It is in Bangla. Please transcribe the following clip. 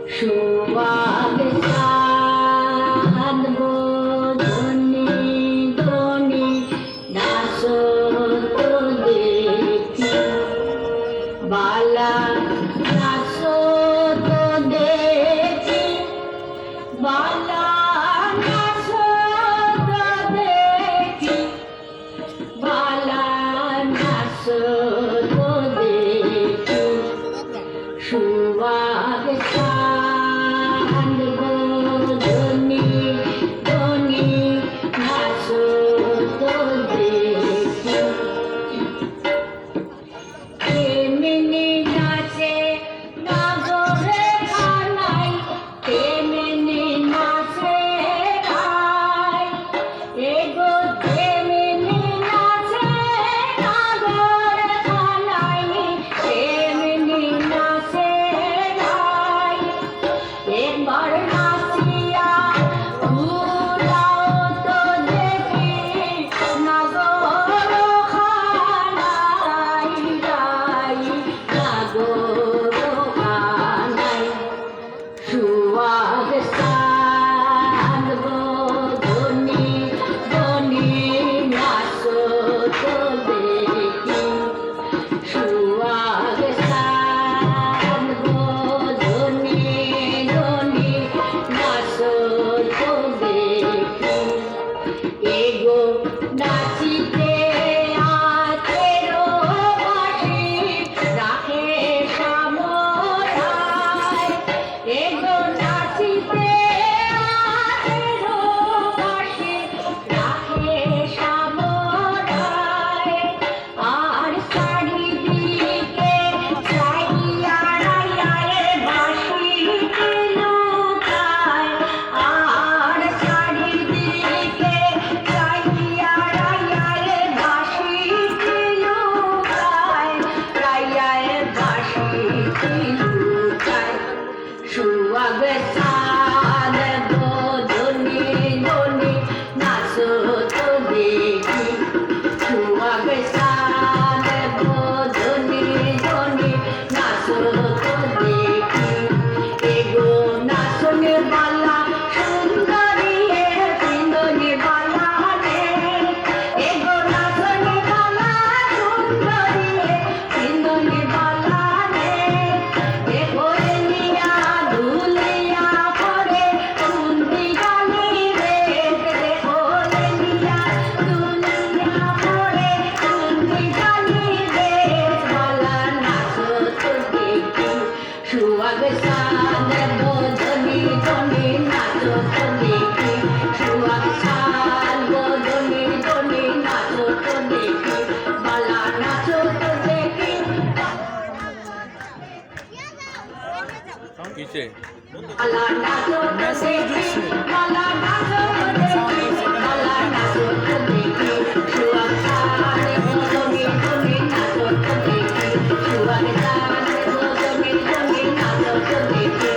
সুবাগ চাঁদ বদনে দনে নাচো তো দেখি বালা নাচো তো দেখি বালা নাচো তো দেখি বালা নাচো তো দেখি সুবাগ চাঁদ বদনে দনে নাচো তো দেখি তেমনি নাচে নগরে খানাই তেমনি নাচে খাই এগো তেমনি নাচে নগরে খানাই তেমনি নাচে খাই একবার নাচিয়া ঘুরাও তো দেখি নগর খানাই যাই নগর খানাই সুয়াগ চাঁদ বদনে দনে নাচো তো দেখি সুয়াগ চাঁদ বদনে দনে নাচো তো দেখি এগো নাচিতে আতেরো বাসি রাখে সামরায় এগো নাচিতে আতেরো বাসি রাখে সামরায় আর চারিদিকে চাইয়া রাইয়ায় বাসি লুকায় আর চারিদিকে চাইয়া রাইয়ায় বাসি লুকায় রাইয়ায় বাসি লুকায় সুয়াগ চাঁদ বদনে দনে নাচো তো দেখি সুয়াগ চাঁদ বদনে দনে নাচো তো দেখি এগো নাচনে বালা সুন্দরী বিন্দনে বালা রে এগো নাচনে বালা সুন্দরী বিন্দনে বালা রে এগো নিয়া ধুলিয়া পরে সুন্দি গালি রে দেখো নিয়া ধুলিয়া পরে সুন্দি গালি রে বালা নাচো তো দেখি সুয়াগ চাঁদ বদনে দনে নাচো তো দেখি সুয়াগ চাঁদ বদনে দনে নাচো তো দেখি বালা নাচো তো দেখি কিসে বালা নাচো তো দেখি বালা নাচো তো দেখি বালা নাচো তো দেখি সুয়াগ চাঁদ বদনে দনে নাচো তো দেখি সুয়াগ চাঁদ বদনে দনে নাচো তো দেখি